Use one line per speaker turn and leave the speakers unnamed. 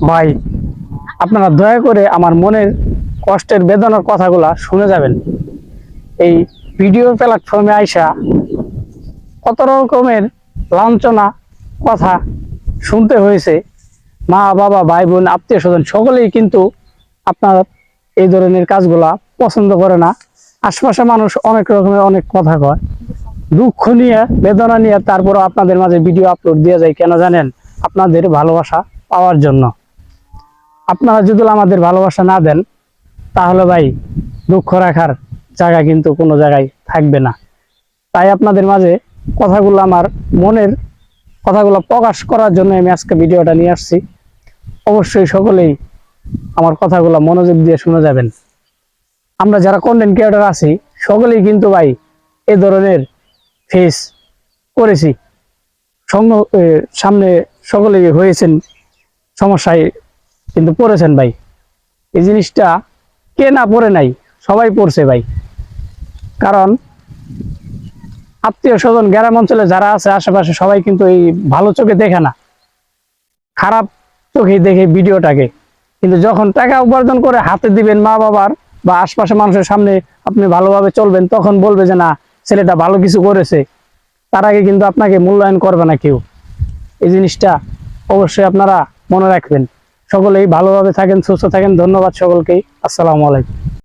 ভাই, আপনারা দয়া করে আমার মনের কষ্টের বেদনার কথাগুলা শুনে যাবেন। এই ভিডিও প্ল্যাটফর্মে আইসা কত রকমের লাঞ্ছনা কথা শুনতে হয়েছে। মা বাবা ভাই বোন আত্মীয় স্বজন সকলেই কিন্তু আপনার এই ধরনের কাজগুলা পছন্দ করে না। আশপাশের মানুষ অনেক রকমের অনেক কথা কয়, দুঃখ নিয়ে বেদনা নিয়ে, তারপরও আপনাদের মাঝে ভিডিও আপলোড দিয়ে যায়। কেন জানেন? আপনাদের ভালোবাসা পাওয়ার জন্য। আপনারা যদি আমাদের ভালোবাসা না দেন তাহলে ভাই দুঃখ রাখার জায়গা কিন্তু কোনো জায়গায় থাকবে না। তাই আপনাদের মাঝে কথাগুলো, আমার মনের কথাগুলো প্রকাশ করার জন্য আমি আজকে ভিডিওটা নিয়ে আসছি। অবশ্যই সকলেই আমার কথাগুলো মনোযোগ দিয়ে শুনে যাবেন। আমরা যারা কন্টেন্ট ক্রিয়েটর আছি সকলেই কিন্তু ভাই এ ধরনের ফেস করেছি, সামনে সকলেই হয়েছেন, সমস্যায় কিন্তু পড়েছেন ভাই। এই জিনিসটা কে না পড়ে নাই, সবাই পড়ছে ভাই। কারণ আত্মীয় স্বজন গ্রাম অঞ্চলে যারা আছে আশেপাশে সবাই কিন্তু এই ভালো চোখে দেখে না, খারাপ চোখে দেখে ভিডিওটাকে। কিন্তু যখন টাকা উপার্জন করে হাতে দিবেন মা বাবার বা আশপাশের মানুষের সামনে আপনি ভালোভাবে চলবেন, তখন বলবে যে না, ছেলেটা ভালো কিছু করেছে। তার আগে কিন্তু আপনাকে মূল্যায়ন করবে না কেউ। এই জিনিসটা অবশ্যই আপনারা মনে রাখবেন। সকলেই ভালোভাবে থাকেন, সুস্থ থাকেন। ধন্যবাদ সকলকেই। আসসালামু আলাইকুম।